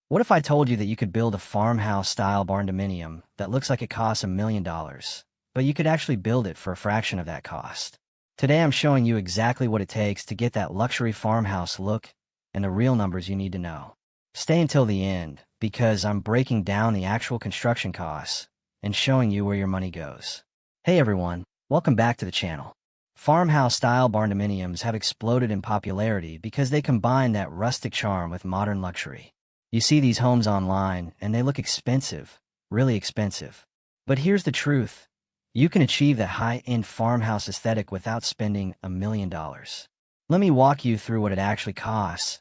What if I told you that you could build a farmhouse-style barndominium that looks like it costs $1 million, but you could actually build it for a fraction of that cost? Today I'm showing you exactly what it takes to get that luxury farmhouse look and the real numbers you need to know. Stay until the end, because I'm breaking down the actual construction costs and showing you where your money goes. Hey everyone, welcome back to the channel. Farmhouse-style barndominiums have exploded in popularity because they combine that rustic charm with modern luxury. You see these homes online, and they look expensive, really expensive. But here's the truth. You can achieve that high-end farmhouse aesthetic without spending $1 million. Let me walk you through what it actually costs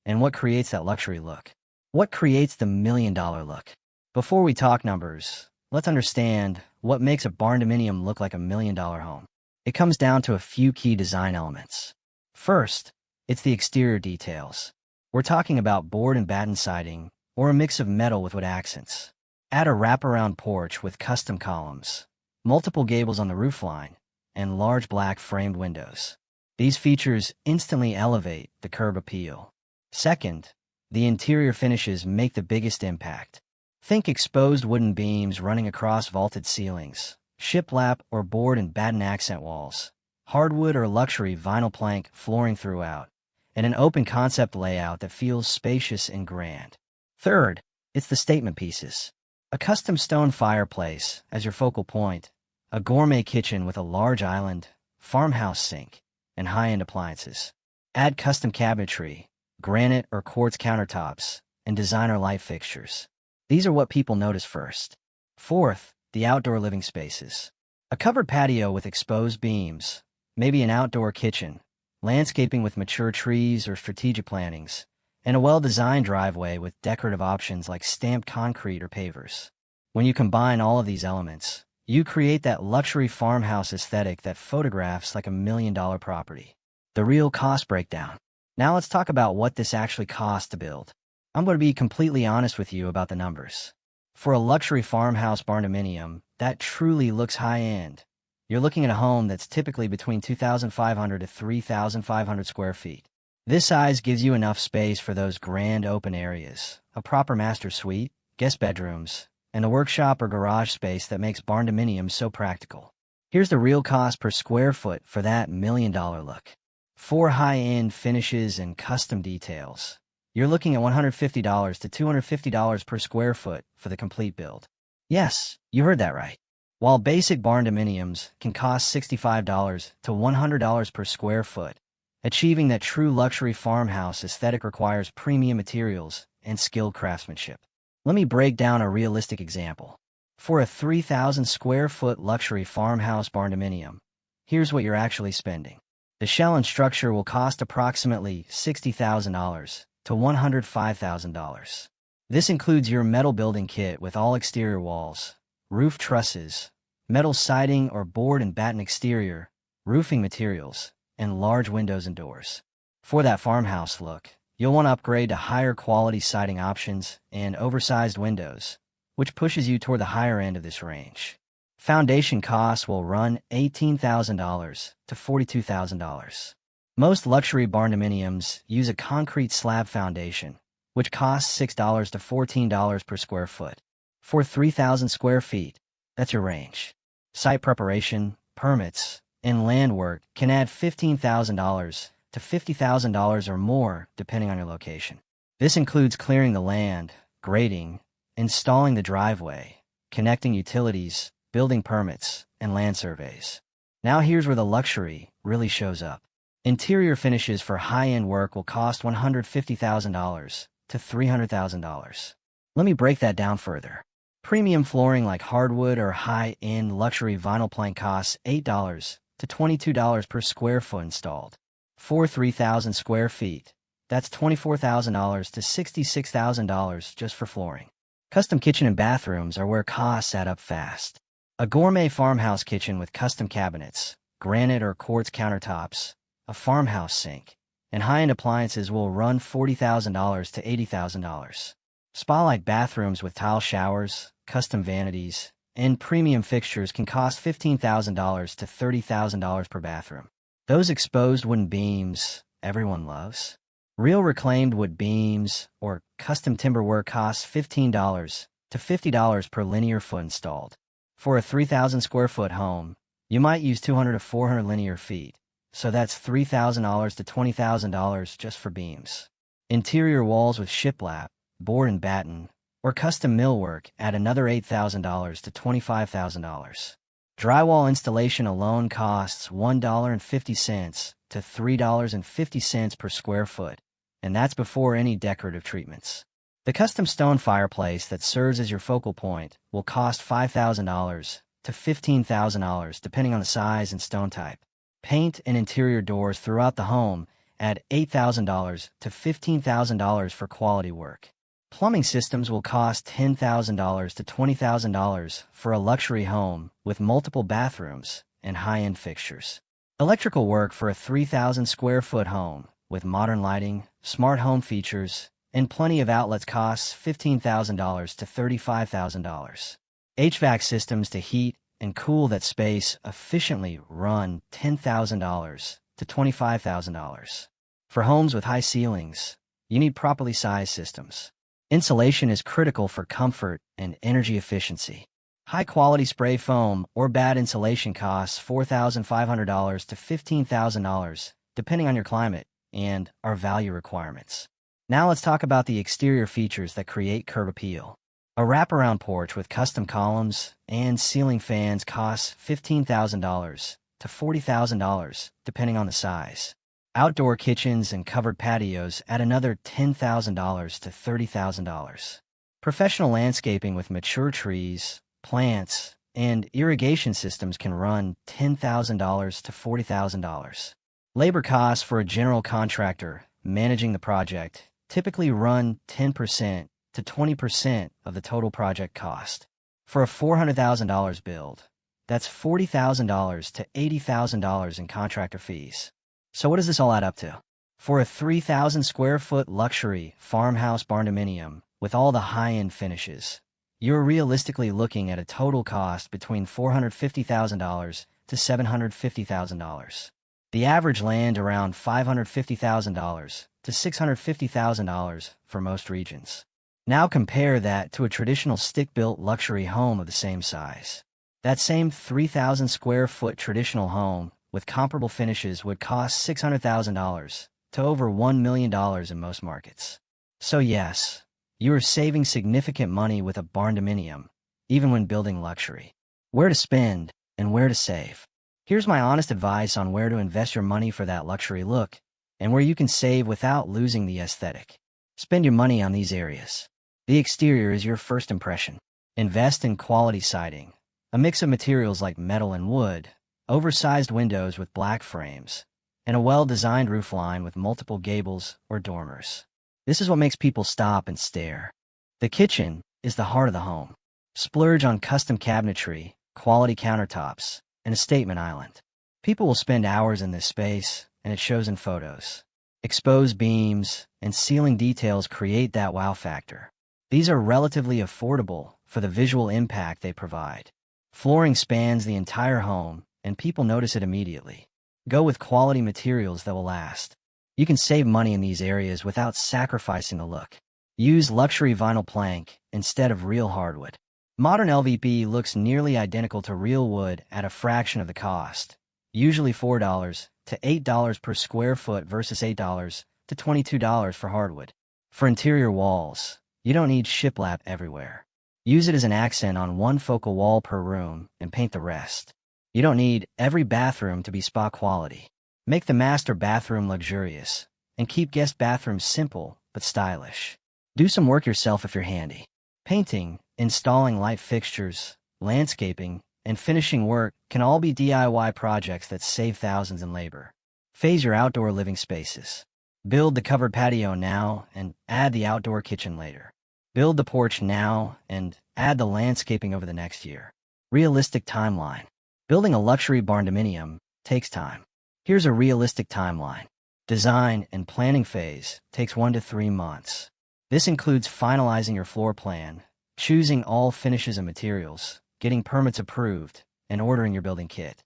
and what creates that luxury look. What creates the $1 million look? Before we talk numbers, let's understand what makes a barndominium look like $1 million home. It comes down to a few key design elements. First, it's the exterior details. We're talking about board and batten siding, or a mix of metal with wood accents. Add a wraparound porch with custom columns, multiple gables on the roofline, and large black framed windows. These features instantly elevate the curb appeal. Second, the interior finishes make the biggest impact. Think exposed wooden beams running across vaulted ceilings, shiplap or board and batten accent walls, hardwood or luxury vinyl plank flooring throughout, and an open concept layout that feels spacious and grand. Third, it's the statement pieces. A custom stone fireplace as your focal point, a gourmet kitchen with a large island, farmhouse sink, and high-end appliances. Add custom cabinetry, granite or quartz countertops, and designer light fixtures. These are what people notice first. Fourth, the outdoor living spaces. A covered patio with exposed beams, maybe an outdoor kitchen, landscaping with mature trees or strategic plantings, and a well-designed driveway with decorative options like stamped concrete or pavers. When you combine all of these elements, you create that luxury farmhouse aesthetic that photographs like $1 million property. The real cost breakdown. Now let's talk about what this actually costs to build. I'm going to be completely honest with you about the numbers. For a luxury farmhouse barndominium that truly looks high-end, you're looking at a home that's typically between 2,500 to 3,500 square feet. This size gives you enough space for those grand open areas, a proper master suite, guest bedrooms, and a workshop or garage space that makes barndominiums so practical. Here's the real cost per square foot for that $1 million look. For high-end finishes and custom details, you're looking at $150 to $250 per square foot for the complete build. Yes, you heard that right. While basic barndominiums can cost $65 to $100 per square foot, achieving that true luxury farmhouse aesthetic requires premium materials and skilled craftsmanship. Let me break down a realistic example. For a 3,000 square foot luxury farmhouse barndominium, here's what you're actually spending. The shell and structure will cost approximately $60,000 to $105,000. This includes your metal building kit with all exterior walls, roof trusses, metal siding or board and batten exterior, roofing materials, and large windows and doors. For that farmhouse look, you'll want to upgrade to higher quality siding options and oversized windows, which pushes you toward the higher end of this range. Foundation costs will run $18,000 to $42,000. Most luxury barndominiums use a concrete slab foundation, which costs $6 to $14 per square foot. For 3,000 square feet, that's your range. Site preparation, permits, and land work can add $15,000 to $50,000 or more, depending on your location. This includes clearing the land, grading, installing the driveway, connecting utilities, building permits, and land surveys. Now here's where the luxury really shows up. Interior finishes for high-end work will cost $150,000 to $300,000. Let me break that down further. Premium flooring like hardwood or high-end luxury vinyl plank costs $8 to $22 per square foot installed. For 3,000 square feet, that's $24,000 to $66,000 just for flooring. Custom kitchen and bathrooms are where costs add up fast. A gourmet farmhouse kitchen with custom cabinets, granite or quartz countertops, a farmhouse sink, and high-end appliances will run $40,000 to $80,000. Spa-like bathrooms with tile showers, custom vanities, and premium fixtures can cost $15,000 to $30,000 per bathroom. Those exposed wooden beams everyone loves. Real reclaimed wood beams or custom timber work costs $15 to $50 per linear foot installed. For a 3,000 square foot home, you might use 200 to 400 linear feet, so that's $3,000 to $20,000 just for beams. Interior walls with shiplap, board and batten, or custom millwork add another $8,000 to $25,000. Drywall installation alone costs $1.50 to $3.50 per square foot, and that's before any decorative treatments. The custom stone fireplace that serves as your focal point will cost $5,000 to $15,000 depending on the size and stone type. Paint and interior doors throughout the home add $8,000 to $15,000 for quality work. Plumbing systems will cost $10,000 to $20,000 for a luxury home with multiple bathrooms and high-end fixtures. Electrical work for a 3,000 square foot home with modern lighting, smart home features, and plenty of outlets costs $15,000 to $35,000. HVAC systems to heat and cool that space efficiently run $10,000 to $25,000. For homes with high ceilings, you need properly sized systems. Insulation is critical for comfort and energy efficiency. High-quality spray foam or bad insulation costs $4,500 to $15,000, depending on your climate and our value requirements. Now let's talk about the exterior features that create curb appeal. A wraparound porch with custom columns and ceiling fans costs $15,000 to $40,000, depending on the size. Outdoor kitchens and covered patios add another $10,000 to $30,000. Professional landscaping with mature trees, plants, and irrigation systems can run $10,000 to $40,000. Labor costs for a general contractor managing the project typically run 10% to 20% of the total project cost. For a $400,000 build, that's $40,000 to $80,000 in contractor fees. So what does this all add up to? For a 3,000 square foot luxury farmhouse barndominium with all the high-end finishes, you're realistically looking at a total cost between $450,000 to $750,000. The average land around $550,000 to $650,000 for most regions. Now compare that to a traditional stick-built luxury home of the same size. That same 3,000 square foot traditional home with comparable finishes would cost $600,000 to over $1 million in most markets. So yes, you are saving significant money with a barndominium, even when building luxury. Where to spend and where to save. Here's my honest advice on where to invest your money for that luxury look and where you can save without losing the aesthetic. Spend your money on these areas. The exterior is your first impression. Invest in quality siding, a mix of materials like metal and wood, oversized windows with black frames, and a well-designed roofline with multiple gables or dormers. This is what makes people stop and stare. The kitchen is the heart of the home. Splurge on custom cabinetry, quality countertops, and a statement island. People will spend hours in this space, and it shows in photos. Exposed beams and ceiling details create that wow factor. These are relatively affordable for the visual impact they provide. Flooring spans the entire home, and people notice it immediately. Go with quality materials that will last. You can save money in these areas without sacrificing the look. Use luxury vinyl plank instead of real hardwood. Modern LVP looks nearly identical to real wood at a fraction of the cost, usually $4 to $8 per square foot versus $8 to $22 for hardwood. For interior walls, you don't need shiplap everywhere. Use it as an accent on one focal wall per room and paint the rest. You don't need every bathroom to be spa quality. Make the master bathroom luxurious and keep guest bathrooms simple but stylish. Do some work yourself if you're handy. Painting, installing light fixtures, landscaping, and finishing work can all be DIY projects that save thousands in labor. Phase your outdoor living spaces. Build the covered patio now and add the outdoor kitchen later. Build the porch now and add the landscaping over the next year. Realistic timeline. Building a luxury barndominium takes time. Here's a realistic timeline. Design and planning phase takes 1 to 3 months. This includes finalizing your floor plan, choosing all finishes and materials, getting permits approved, and ordering your building kit.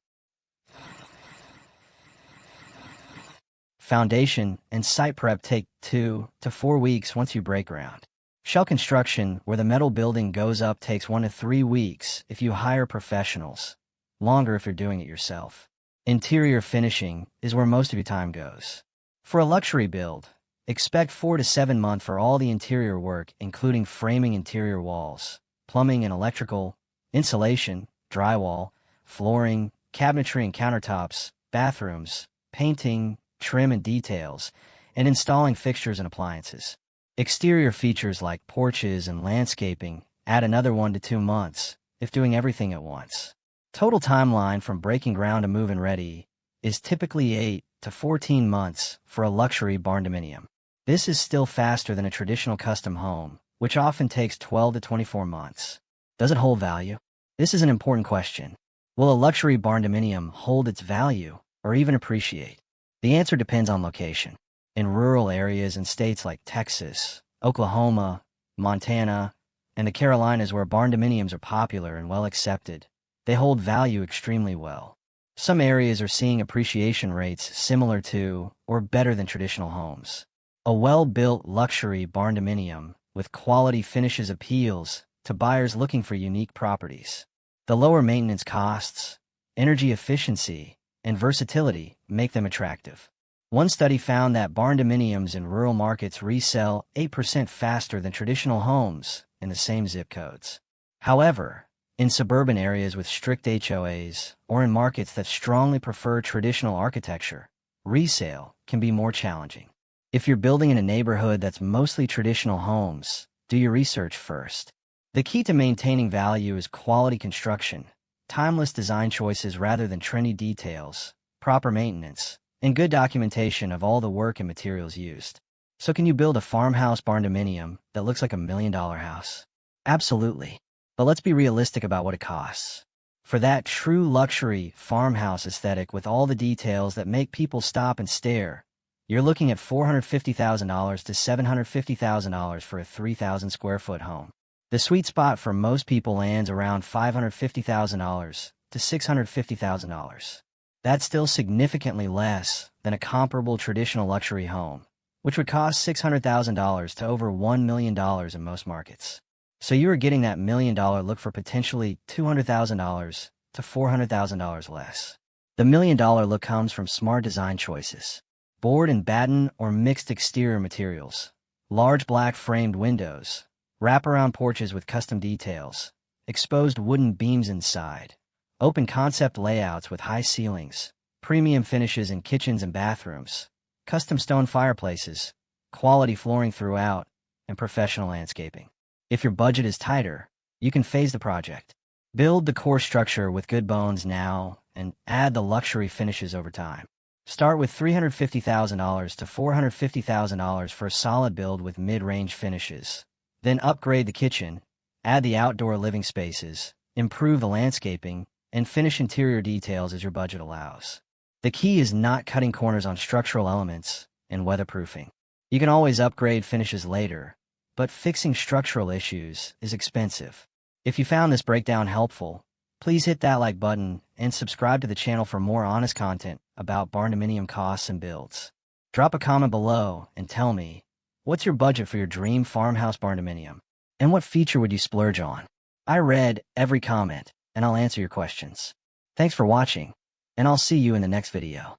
Foundation and site prep take 2 to 4 weeks once you break ground. Shell construction, where the metal building goes up, takes 1 to 3 weeks if you hire professionals, longer if you're doing it yourself. Interior finishing is where most of your time goes. For a luxury build, expect 4 to 7 months for all the interior work, including framing interior walls, plumbing and electrical, insulation, drywall, flooring, cabinetry and countertops, bathrooms, painting, trim and details, and installing fixtures and appliances. Exterior features like porches and landscaping add another 1 to 2 months if doing everything at once. Total timeline from breaking ground to move-in ready is typically 8 to 14 months for a luxury barndominium. This is still faster than a traditional custom home, which often takes 12 to 24 months. Does it hold value? This is an important question. Will a luxury barndominium hold its value or even appreciate? The answer depends on location. In rural areas in states like Texas, Oklahoma, Montana, and the Carolinas, where barndominiums are popular and well accepted, they hold value extremely well. Some areas are seeing appreciation rates similar to or better than traditional homes. A well-built luxury barndominium with quality finishes appeals to buyers looking for unique properties. The lower maintenance costs, energy efficiency, and versatility make them attractive. One study found that barndominiums in rural markets resell 8% faster than traditional homes in the same zip codes. However, in suburban areas with strict HOAs or in markets that strongly prefer traditional architecture, resale can be more challenging. If you're building in a neighborhood that's mostly traditional homes, do your research first. The key to maintaining value is quality construction, timeless design choices rather than trendy details, proper maintenance, and good documentation of all the work and materials used. So can you build a farmhouse barndominium that looks like $1 million house? Absolutely. But let's be realistic about what it costs. For that true luxury farmhouse aesthetic with all the details that make people stop and stare, you're looking at $450,000 to $750,000 for a 3,000 square foot home. The sweet spot for most people lands around $550,000 to $650,000. That's still significantly less than a comparable traditional luxury home, which would cost $600,000 to over $1 million in most markets. So you are getting that $1 million look for potentially $200,000 to $400,000 less. The $1 million look comes from smart design choices. Board and batten or mixed exterior materials, large black framed windows, wraparound porches with custom details, exposed wooden beams inside, open concept layouts with high ceilings, premium finishes in kitchens and bathrooms, custom stone fireplaces, quality flooring throughout, and professional landscaping. If your budget is tighter, you can phase the project. Build the core structure with good bones now and add the luxury finishes over time. Start with $350,000 to $450,000 for a solid build with mid-range finishes. Then upgrade the kitchen, add the outdoor living spaces, improve the landscaping, and finish interior details as your budget allows. The key is not cutting corners on structural elements and weatherproofing. You can always upgrade finishes later, but fixing structural issues is expensive. If you found this breakdown helpful, please hit that like button and subscribe to the channel for more honest content about barndominium costs and builds. Drop a comment below and tell me, what's your budget for your dream farmhouse barndominium? And what feature would you splurge on? I read every comment, and I'll answer your questions. Thanks for watching, and I'll see you in the next video.